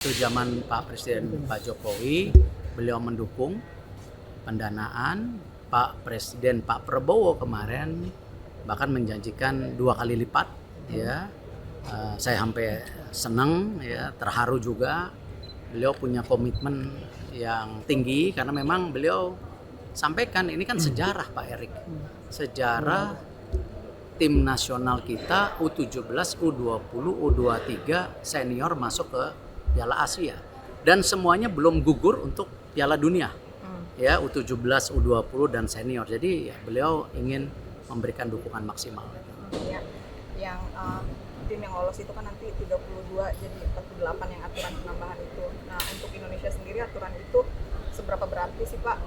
Itu zaman Pak Presiden Pak Jokowi, beliau mendukung pendanaan. Pak Presiden Pak Prabowo kemarin bahkan menjanjikan 2 kali lipat, ya. Saya sampai senang, ya, terharu juga. Beliau punya komitmen yang tinggi karena memang beliau sampaikan ini kan sejarah, Pak Erik, sejarah tim nasional kita U17, U20, U23 senior masuk ke Piala Asia dan semuanya belum gugur untuk Piala Dunia, ya, U17, U20 dan senior. Jadi ya, beliau ingin memberikan dukungan maksimal. Ya, yang tim yang lolos itu kan nanti 32 jadi 48 yang aturan penambahan itu. Nah, untuk Indonesia sendiri aturan itu seberapa berarti sih, Pak,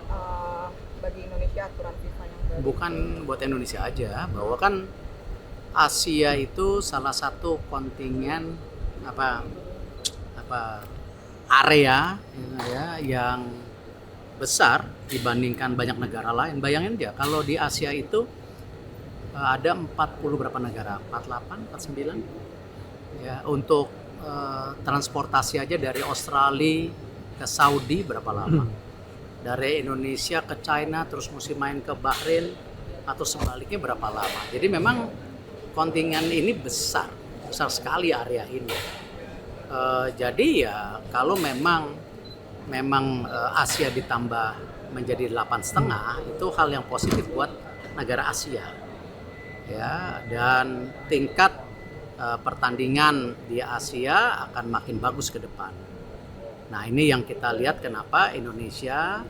bagi Indonesia aturan FIFA yang baru? Bukan buat Indonesia aja, bahwa kan Asia itu salah satu kontingen area, ya, yang besar dibandingkan banyak negara lain. Bayangin aja kalau di Asia itu ada 40 berapa negara? 48, 49. Ya, untuk transportasi aja dari Australia ke Saudi berapa lama? Dari Indonesia ke China terus mesti main ke Bahrain atau sebaliknya berapa lama? Jadi memang kontingen ini besar sekali area ini. Jadi ya kalau memang Asia ditambah menjadi 8,5 itu hal yang positif buat negara Asia, ya, dan tingkat pertandingan di Asia akan makin bagus ke depan. Nah, ini yang kita lihat kenapa Indonesia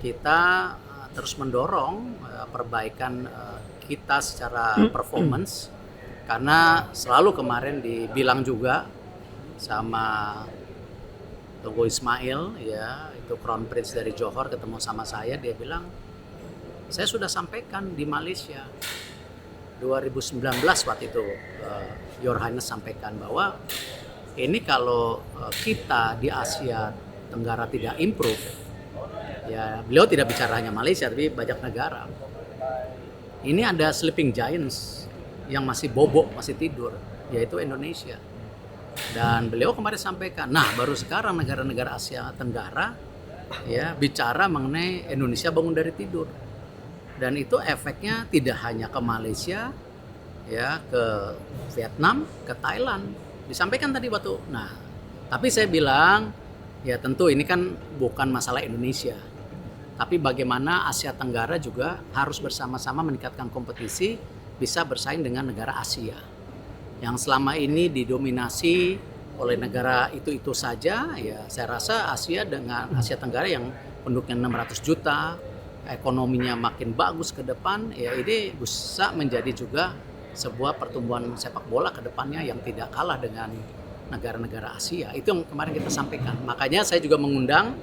kita terus mendorong perbaikan kita secara performance, karena selalu kemarin dibilang juga sama Tunggu Ismail, ya, itu Crown Prince dari Johor ketemu sama saya, dia bilang saya sudah sampaikan di Malaysia 2019 waktu itu, Your Highness sampaikan bahwa ini kalau kita di Asia Tenggara tidak improve, ya, beliau tidak bicara hanya Malaysia tapi banyak negara, ini ada sleeping giants yang masih bobok, masih tidur, yaitu Indonesia. Dan beliau kemarin sampaikan, nah baru sekarang negara-negara Asia Tenggara, ya, bicara mengenai Indonesia bangun dari tidur. Dan itu efeknya tidak hanya ke Malaysia, ya, ke Vietnam, ke Thailand. Disampaikan tadi waktu. Nah, tapi saya bilang, ya tentu ini kan bukan masalah Indonesia. Tapi bagaimana Asia Tenggara juga harus bersama-sama meningkatkan kompetisi, bisa bersaing dengan negara Asia yang selama ini didominasi oleh negara itu saja. Ya, saya rasa Asia dengan Asia Tenggara yang penduduknya 600 juta, ekonominya makin bagus ke depan, ya ini bisa menjadi juga sebuah pertumbuhan sepak bola ke depannya yang tidak kalah dengan negara-negara Asia. Itu yang kemarin kita sampaikan. Makanya saya juga mengundang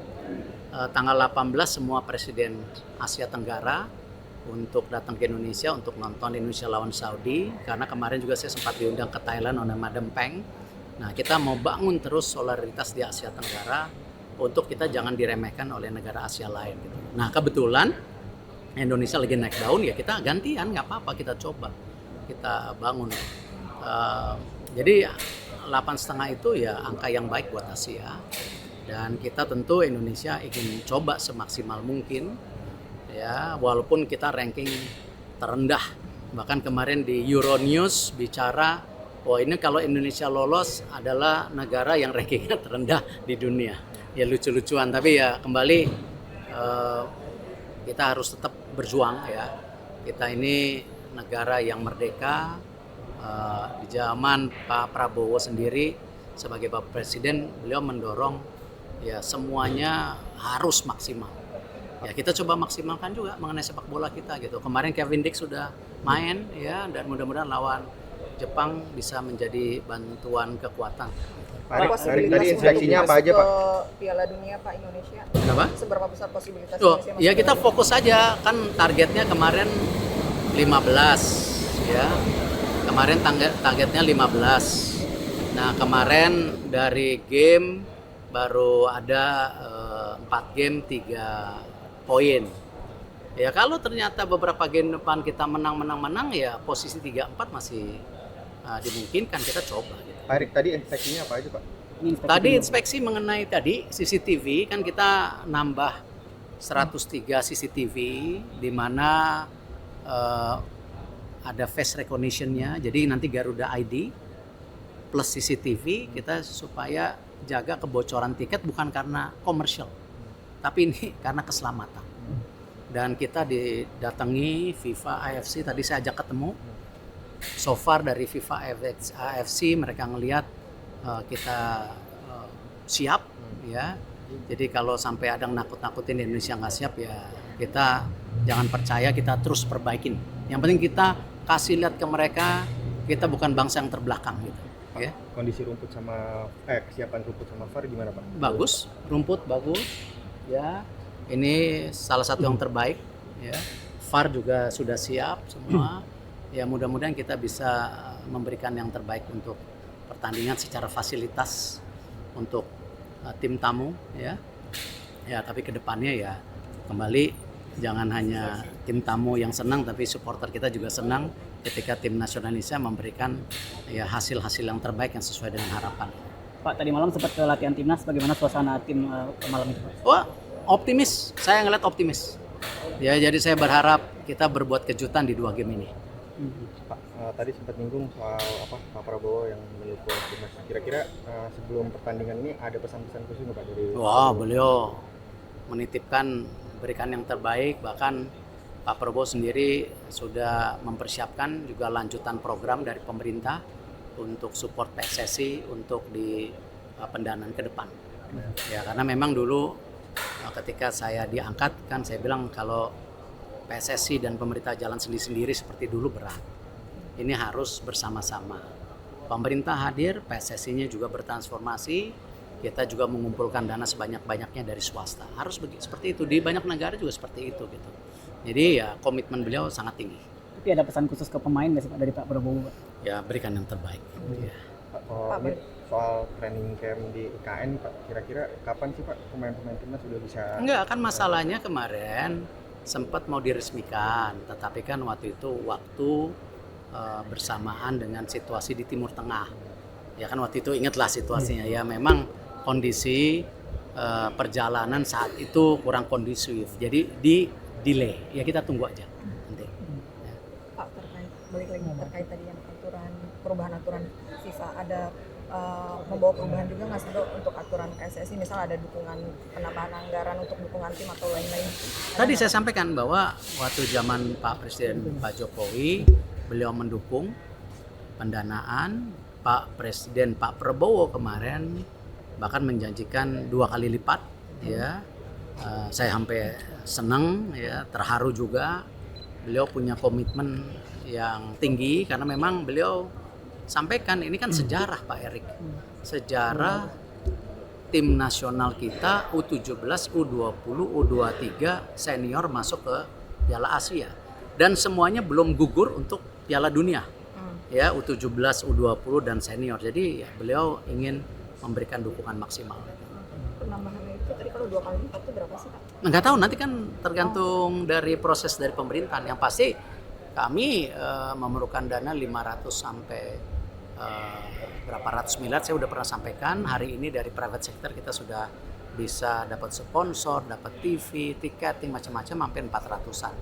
tanggal 18 semua presiden Asia Tenggara untuk datang ke Indonesia untuk nonton Indonesia lawan Saudi, karena kemarin juga saya sempat diundang ke Thailand oleh Madam Peng. Nah, kita mau bangun terus solidaritas di Asia Tenggara untuk kita jangan diremehkan oleh negara Asia lain gitu. Nah, kebetulan Indonesia lagi naik daun, ya kita gantian, nggak apa-apa, kita coba kita bangun. Jadi 8,5 itu ya angka yang baik buat Asia, dan kita tentu Indonesia ingin coba semaksimal mungkin, ya, walaupun kita ranking terendah. Bahkan kemarin di Euronews bicara, wah ini kalau Indonesia lolos adalah negara yang rankingnya terendah di dunia. Ya lucu-lucuan, tapi ya kembali kita harus tetap berjuang, ya. Kita ini negara yang merdeka. Di zaman Pak Prabowo sendiri sebagai Bapak Presiden, beliau mendorong ya semuanya harus maksimal. Ya kita coba maksimalkan juga mengenai sepak bola kita gitu. Kemarin Kevin Dix sudah main, ya, dan mudah-mudahan lawan Jepang bisa menjadi bantuan kekuatan. Pak, tadi inspeksinya apa aja, Pak? Piala Dunia, Pak, Indonesia. Kenapa? Seberapa besar posibilitas Indonesia? Ya kita fokus saja, kan targetnya kemarin 15, ya. Kemarin targetnya 15. Nah, kemarin dari game baru ada 4 game 3 poin. Ya kalau ternyata beberapa game depan kita menang, ya posisi 3-4 masih dimungkinkan, kita coba gitu. Pak Erik, tadi inspeksinya apa aja, Pak? Ini inspeksi Tadi dulu. inspeksi mengenai tadi CCTV kan kita nambah 103 CCTV di mana ada face recognition-nya. Jadi nanti Garuda ID plus CCTV kita supaya jaga kebocoran tiket bukan karena komersial, tapi ini karena keselamatan. Dan kita didatangi FIFA AFC, tadi saya ajak ketemu. So far dari FIFA AFC mereka ngelihat kita siap ya. Jadi kalau sampai ada yang nakut-nakutin di Indonesia nggak siap ya kita jangan percaya, kita terus perbaikin. Yang penting kita kasih lihat ke mereka kita bukan bangsa yang terbelakang gitu. Ya. Kondisi rumput sama kesiapan rumput sama VAR gimana Pak? Bagus, rumput bagus. Ya, ini salah satu yang terbaik. Ya, VAR juga sudah siap semua. Ya mudah-mudahan kita bisa memberikan yang terbaik untuk pertandingan secara fasilitas untuk tim tamu ya. Ya tapi kedepannya ya kembali jangan hanya tim tamu yang senang tapi supporter kita juga senang ketika tim nasional Indonesia memberikan ya hasil-hasil yang terbaik yang sesuai dengan harapan. Pak, tadi malam sempat ke latihan timnas, bagaimana suasana tim malam itu, Pak? Wah, optimis. Saya ngeliat optimis. Ya, jadi saya berharap kita berbuat kejutan di 2 game ini. Pak, tadi sempat nyinggung soal Pak Prabowo yang mendukung timnas. Kira-kira sebelum pertandingan ini ada pesan-pesan khusus nggak Pak dari? Wah, beliau menitipkan berikan yang terbaik, bahkan Pak Prabowo sendiri sudah mempersiapkan juga lanjutan program dari pemerintah untuk support PSSI untuk di pendanaan ke depan. Ya, karena memang dulu ketika saya diangkat kan saya bilang kalau PSSI dan pemerintah jalan sendiri-sendiri seperti dulu berat. Ini harus bersama-sama. Pemerintah hadir, PSSI-nya juga bertransformasi, kita juga mengumpulkan dana sebanyak-banyaknya dari swasta. Harus seperti itu, di banyak negara juga seperti itu gitu. Jadi ya komitmen beliau sangat tinggi. Tapi ada pesan khusus ke pemain nggak sih Pak dari Pak Prabowo, Pak? Ya berikan yang terbaik. Ya. Pak, ini soal training camp di IKN Pak, kira-kira kapan sih Pak pemain-pemain timnas sudah bisa? Enggak, kan masalahnya kemarin sempat mau diresmikan, tetapi kan waktu itu bersamaan dengan situasi di Timur Tengah. Ya kan waktu itu ingatlah situasinya ya, memang kondisi perjalanan saat itu kurang kondusif. Jadi di delay. Ya kita tunggu aja nanti. Ya. Pak, balik lagi terkait tadi yang perubahan aturan FIFA, ada membawa perubahan juga nggak sih Dok untuk aturan PSSI, misal ada dukungan penambahan anggaran untuk dukungan tim atau lain-lain? Tadi saya sampaikan bahwa waktu zaman Pak Presiden Pak Jokowi beliau mendukung pendanaan. Pak Presiden Pak Prabowo kemarin bahkan menjanjikan 2 kali lipat ya. Saya sampai senang ya, terharu juga. Beliau punya komitmen yang tinggi karena memang beliau sampaikan ini kan sejarah Pak Erik. Sejarah tim nasional kita U17, U20, U23 senior masuk ke Piala Asia dan semuanya belum gugur untuk Piala Dunia. Ya, U17, U20 dan senior. Jadi ya, beliau ingin memberikan dukungan maksimal. Penambahannya itu tadi kalau 2 kali lipat itu berapa sih Pak? Nggak tahu, nanti kan tergantung dari proses dari pemerintahan. Yang pasti kami memerlukan dana 500 sampai berapa ratus miliar. Saya udah pernah sampaikan hari ini dari private sector kita sudah bisa dapat sponsor, dapat TV, tiketing macam-macam sampai 400-an.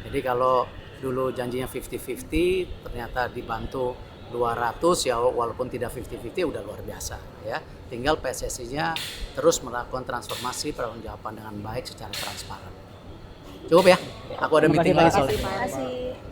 Jadi kalau dulu janjinya 50-50 ternyata dibantu 200 ya, walaupun tidak 50-50 udah luar biasa ya. Tinggal PSSI-nya terus melakukan transformasi pertanggungjawaban dengan baik secara transparan. Cukup ya? Aku ada Terima meeting kasih, lagi Pak. soalnya. Terima kasih.